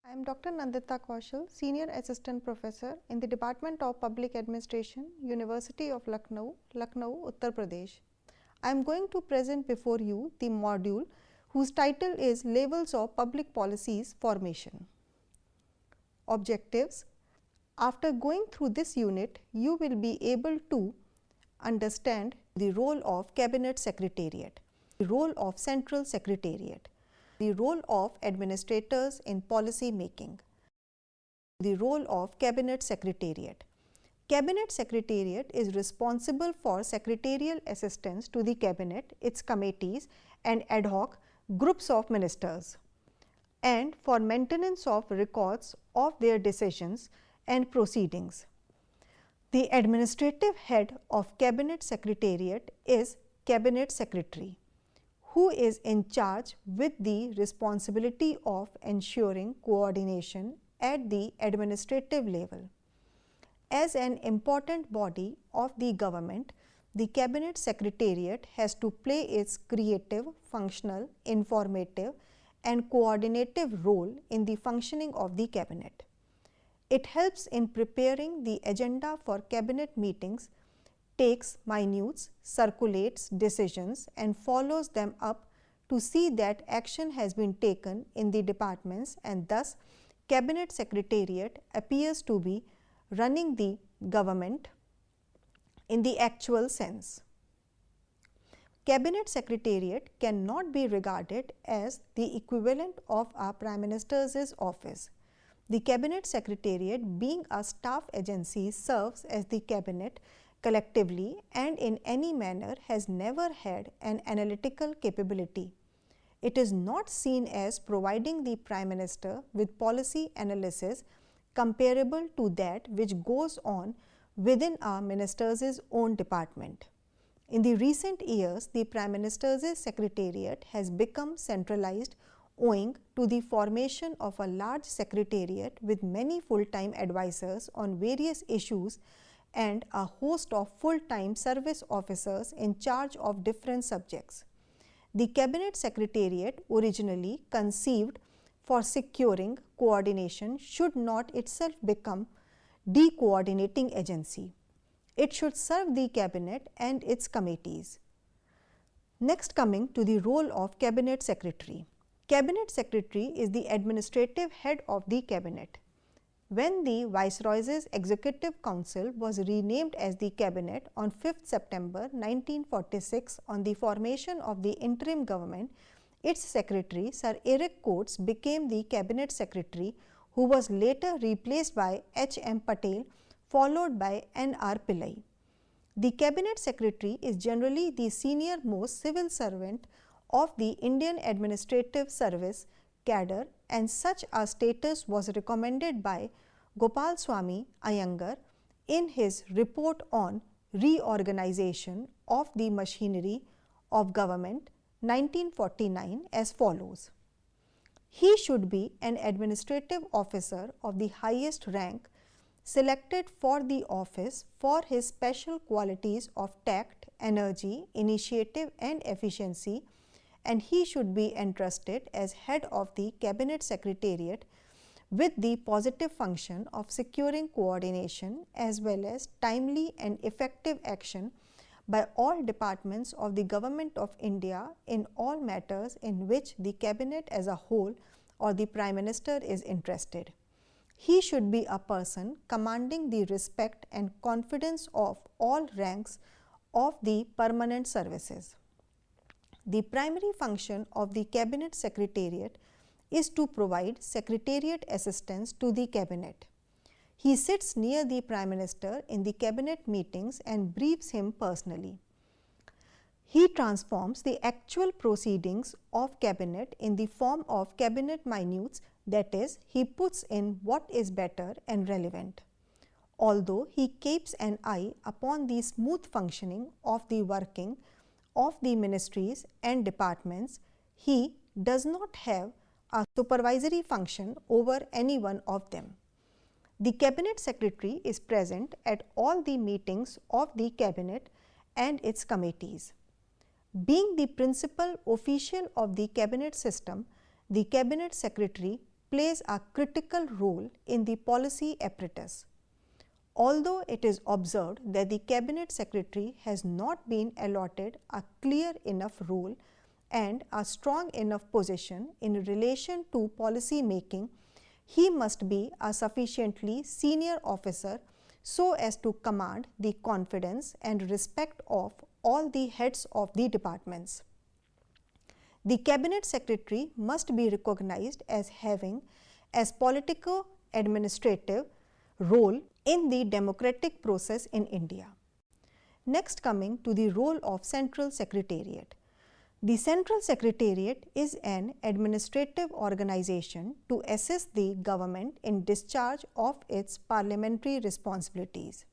I am Dr. Nandita Kaushal, Senior Assistant Professor in the Department of Public Administration, University of Lucknow, Lucknow, Uttar Pradesh. I am going to present before you the module whose title is Levels of Public Policies Formation. Objectives. After going through this unit, you will be able to understand the role of Cabinet Secretariat, the role of Central Secretariat, the role of administrators in policy making, the role of Cabinet Secretariat. Cabinet Secretariat is responsible for secretarial assistance to the Cabinet, its committees and ad hoc groups of ministers, and for maintenance of records of their decisions and proceedings. The administrative head of Cabinet Secretariat is Cabinet Secretary, who is in charge with the responsibility of ensuring coordination at the administrative level. As an important body of the government, the Cabinet Secretariat has to play its creative, functional, informative and coordinative role in the functioning of the Cabinet. It helps in preparing the agenda for Cabinet meetings, takes minutes, circulates decisions and follows them up to see that action has been taken in the departments, and thus Cabinet Secretariat appears to be running the government in the actual sense. Cabinet Secretariat cannot be regarded as the equivalent of our Prime Minister's office. The Cabinet Secretariat, being a staff agency, serves as the Cabinet collectively and in any manner has never had an analytical capability. It is not seen as providing the Prime Minister with policy analysis comparable to that which goes on within our Minister's own department. In the recent years, the Prime Minister's Secretariat has become centralized owing to the formation of a large secretariat with many full-time advisors on various issues and a host of full-time service officers in charge of different subjects. The Cabinet Secretariat, originally conceived for securing coordination, should not itself become the coordinating agency. It should serve the Cabinet and its committees. Next, coming to the role of Cabinet Secretary. Cabinet Secretary is the administrative head of the Cabinet. When the Viceroy's Executive Council was renamed as the Cabinet on 5th September 1946 on the formation of the interim government, its secretary, Sir Eric Coates, became the Cabinet Secretary, who was later replaced by H.M. Patel, followed by N.R. Pillai. The Cabinet Secretary is generally the senior most civil servant of the Indian Administrative Service cadre, and such a status was recommended by Gopal Swami Iyengar in his report on reorganization of the machinery of government 1949 as follows. He should be an administrative officer of the highest rank, selected for the office for his special qualities of tact, energy, initiative and efficiency, and he should be entrusted as head of the Cabinet Secretariat with the positive function of securing coordination as well as timely and effective action by all departments of the Government of India in all matters in which the Cabinet as a whole or the Prime Minister is interested. He should be a person commanding the respect and confidence of all ranks of the permanent services. The primary function of the Cabinet Secretariat is to provide secretariat assistance to the Cabinet. He sits near the Prime Minister in the Cabinet meetings and briefs him personally. He transforms the actual proceedings of Cabinet in the form of Cabinet minutes, that is, he puts in what is better and relevant. Although he keeps an eye upon the smooth functioning of the working of the ministries and departments, he does not have a supervisory function over any one of them. The Cabinet Secretary is present at all the meetings of the Cabinet and its committees. Being the principal official of the Cabinet system, the Cabinet Secretary plays a critical role in the policy apparatus. Although it is observed that the Cabinet Secretary has not been allotted a clear enough role and a strong enough position in relation to policy making, he must be a sufficiently senior officer so as to command the confidence and respect of all the heads of the departments. The Cabinet Secretary must be recognized as having as politico-administrative role in the democratic process in India. Next, coming to the role of Central Secretariat. The Central Secretariat is an administrative organization to assist the government in discharge of its parliamentary responsibilities.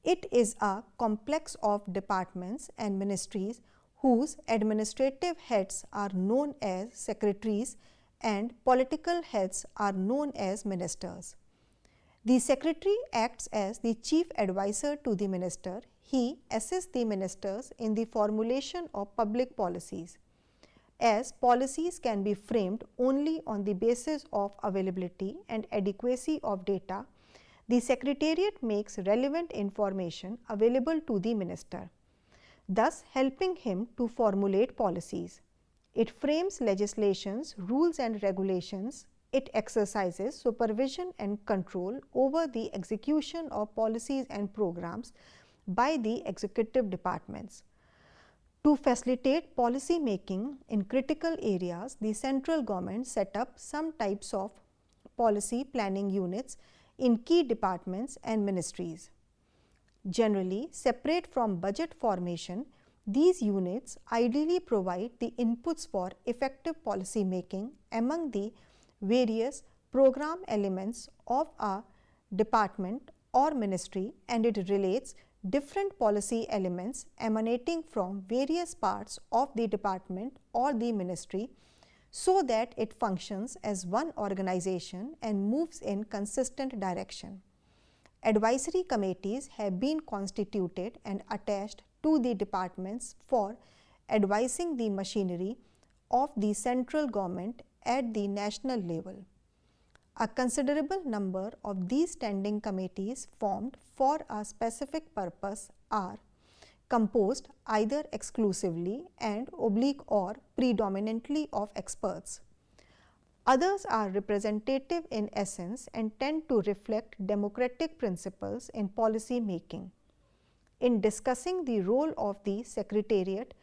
It is a complex of departments and ministries whose administrative heads are known as secretaries and political heads are known as ministers. The secretary acts as the chief advisor to the minister. He assists the ministers in the formulation of public policies. As policies can be framed only on the basis of availability and adequacy of data, the Secretariat makes relevant information available to the minister, thus helping him to formulate policies. It frames legislations, rules and regulations. It exercises supervision and control over the execution of policies and programs by the executive departments. To facilitate policy making in critical areas, the central government set up some types of policy planning units in key departments and ministries. Generally, separate from budget formation, these units ideally provide the inputs for effective policy making among the various program elements of a department or ministry, and it relates different policy elements emanating from various parts of the department or the ministry so that it functions as one organization and moves in consistent direction. Advisory committees have been constituted and attached to the departments for advising the machinery of the central government at the national level. A considerable number of these standing committees formed for a specific purpose are composed either exclusively and oblique or predominantly of experts. Others are representative in essence and tend to reflect democratic principles in policy making. In discussing the role of the Secretariat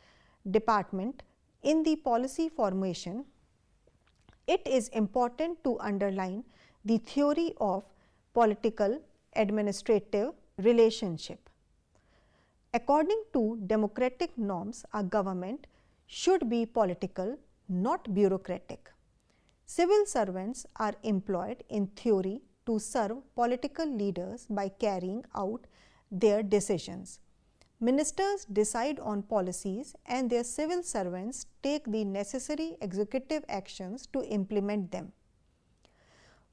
department in the policy formation, it is important to underline the theory of political administrative relationship. According to democratic norms, a government should be political, not bureaucratic. Civil servants are employed in theory to serve political leaders by carrying out their decisions. Ministers decide on policies and their civil servants take the necessary executive actions to implement them.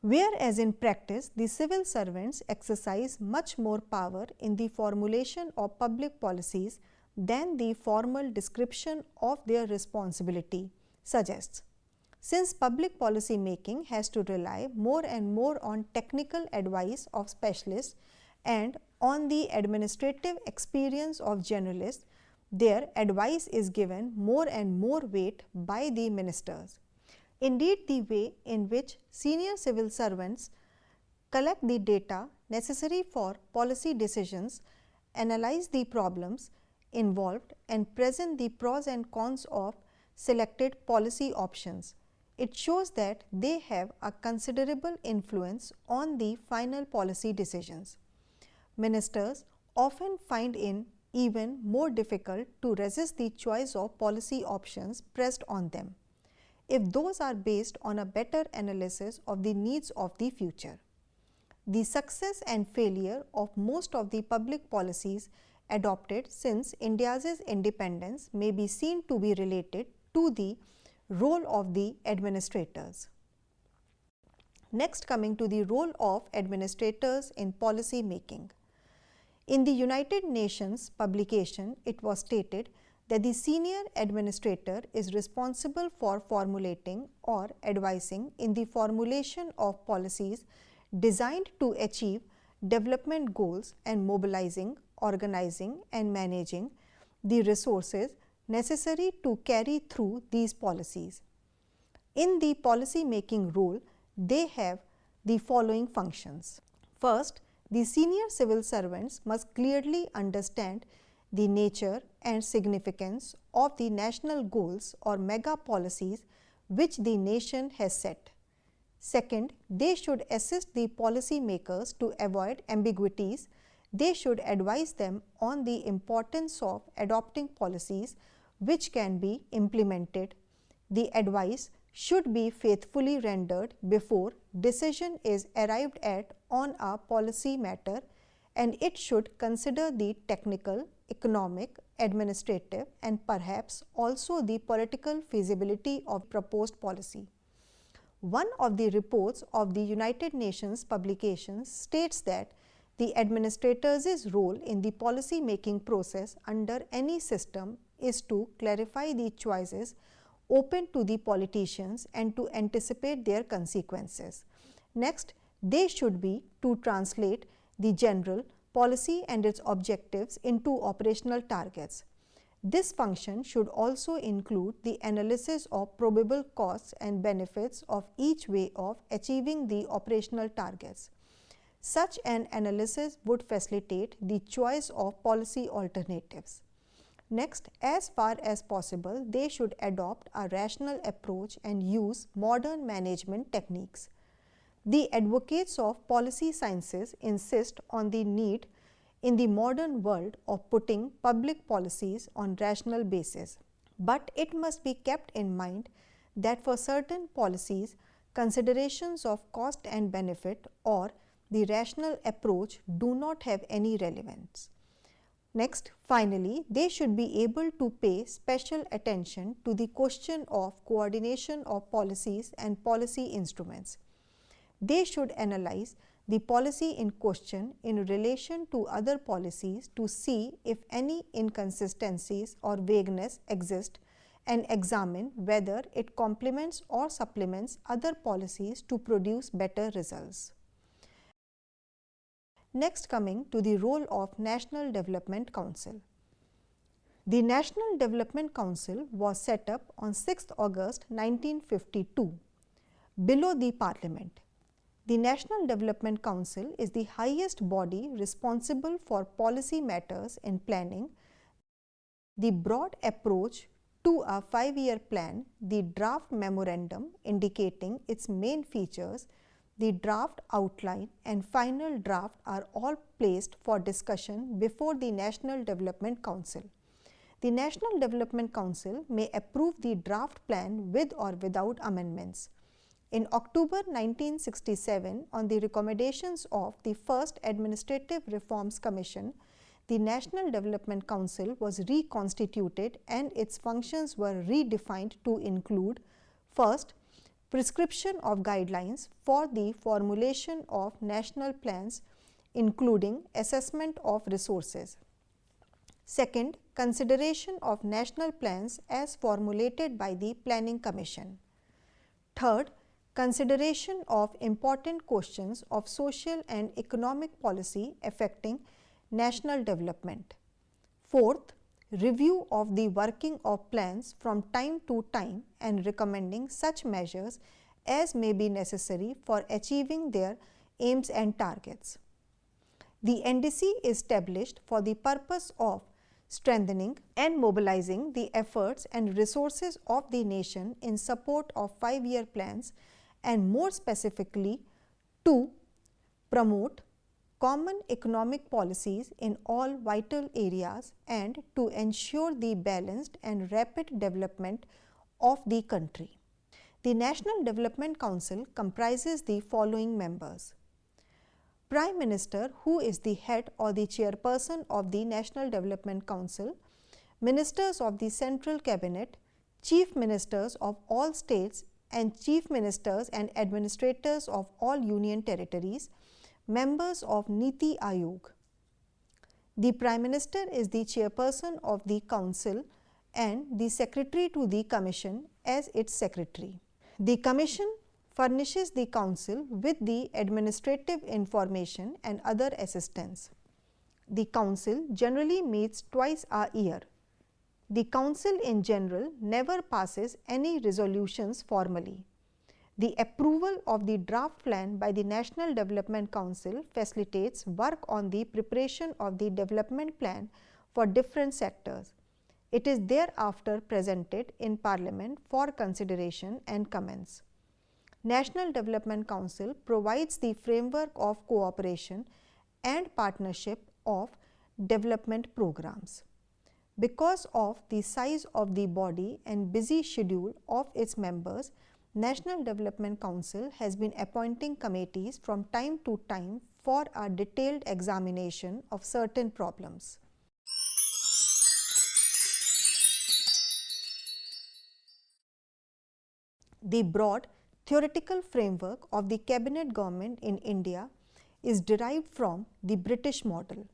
Whereas in practice, the civil servants exercise much more power in the formulation of public policies than the formal description of their responsibility suggests. Since public policy making has to rely more and more on technical advice of specialists and on the administrative experience of generalists, their advice is given more and more weight by the ministers. Indeed, the way in which senior civil servants collect the data necessary for policy decisions, analyze the problems involved and present the pros and cons of selected policy options. It shows that they have a considerable influence on the final policy decisions. Ministers often find it even more difficult to resist the choice of policy options pressed on them, if those are based on a better analysis of the needs of the future. The success and failure of most of the public policies adopted since India's independence may be seen to be related to the role of the administrators. Next, coming to the role of administrators in policy making. In the United Nations publication, it was stated that the senior administrator is responsible for formulating or advising in the formulation of policies designed to achieve development goals and mobilizing, organizing and managing the resources necessary to carry through these policies. In the policy making role, they have the following functions. First, the senior civil servants must clearly understand the nature and significance of the national goals or mega policies which the nation has set. Second, they should assist the policy makers to avoid ambiguities. They should advise them on the importance of adopting policies which can be implemented. The advice should be faithfully rendered before decision is arrived at on a policy matter, and it should consider the technical, economic, administrative and perhaps also the political feasibility of proposed policy. One of the reports of the United Nations publications states that the administrator's role in the policy making process under any system is to clarify the choices open to the politicians and to anticipate their consequences. Next, they should be to translate the general policy and its objectives into operational targets. This function should also include the analysis of probable costs and benefits of each way of achieving the operational targets. Such an analysis would facilitate the choice of policy alternatives. Next, as far as possible, they should adopt a rational approach and use modern management techniques. The advocates of policy sciences insist on the need in the modern world of putting public policies on rational basis. But it must be kept in mind that for certain policies, considerations of cost and benefit or the rational approach do not have any relevance. Next, finally, they should be able to pay special attention to the question of coordination of policies and policy instruments. They should analyze the policy in question in relation to other policies to see if any inconsistencies or vagueness exist and examine whether it complements or supplements other policies to produce better results. Next, coming to the role of National Development Council. The National Development Council was set up on 6th August 1952 below the Parliament. The National Development Council is the highest body responsible for policy matters in planning, the broad approach to a 5-year plan, the draft memorandum indicating its main features, the draft outline and final draft are all placed for discussion before the National Development Council. The National Development Council may approve the draft plan with or without amendments. In October 1967, on the recommendations of the First Administrative Reforms Commission, the National Development Council was reconstituted and its functions were redefined to include: first, prescription of guidelines for the formulation of national plans, including assessment of resources. Second, consideration of national plans as formulated by the Planning Commission. Third, consideration of important questions of social and economic policy affecting national development. Fourth, review of the working of plans from time to time and recommending such measures as may be necessary for achieving their aims and targets. The NDC is established for the purpose of strengthening and mobilizing the efforts and resources of the nation in support of 5-year plans, and more specifically to promote common economic policies in all vital areas and to ensure the balanced and rapid development of the country. The National Development Council comprises the following members: Prime Minister, who is the head or the chairperson of the National Development Council, Ministers of the Central Cabinet, Chief Ministers of all states and Chief Ministers and Administrators of all Union Territories, members of Niti Aayog. The Prime Minister is the chairperson of the Council and the Secretary to the Commission as its Secretary. The Commission furnishes the Council with the administrative information and other assistance. The Council generally meets twice a year. The Council in general never passes any resolutions formally. The approval of the draft plan by the National Development Council facilitates work on the preparation of the development plan for different sectors. It is thereafter presented in Parliament for consideration and comments. National Development Council provides the framework of cooperation and partnership of development programs. Because of the size of the body and busy schedule of its members, National Development Council has been appointing committees from time to time for a detailed examination of certain problems. The broad theoretical framework of the cabinet government in India is derived from the British model.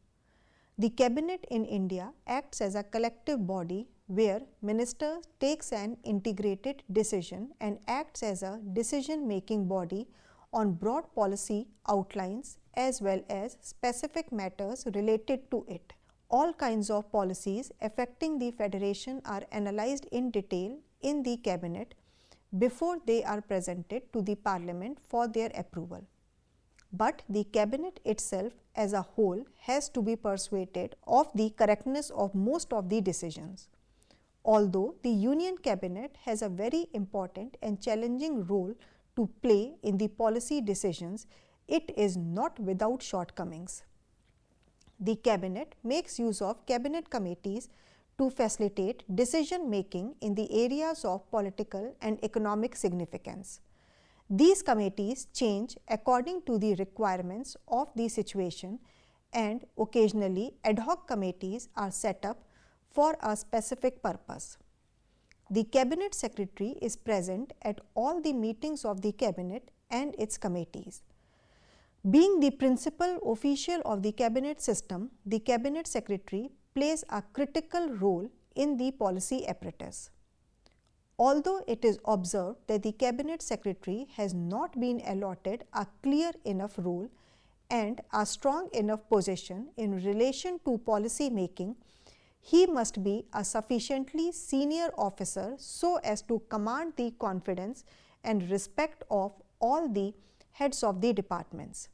The cabinet in India acts as a collective body where minister takes an integrated decision and acts as a decision-making body on broad policy outlines as well as specific matters related to it. All kinds of policies affecting the federation are analyzed in detail in the cabinet before they are presented to the Parliament for their approval. But the cabinet itself as a whole has to be persuaded of the correctness of most of the decisions. Although the Union Cabinet has a very important and challenging role to play in the policy decisions, it is not without shortcomings. The Cabinet makes use of Cabinet committees to facilitate decision making in the areas of political and economic significance. These committees change according to the requirements of the situation, and occasionally ad hoc committees are set up for a specific purpose. The Cabinet Secretary is present at all the meetings of the Cabinet and its committees. Being the principal official of the Cabinet system, the Cabinet Secretary plays a critical role in the policy apparatus. Although it is observed that the Cabinet Secretary has not been allotted a clear enough role and a strong enough position in relation to policy making, he must be a sufficiently senior officer so as to command the confidence and respect of all the heads of the departments.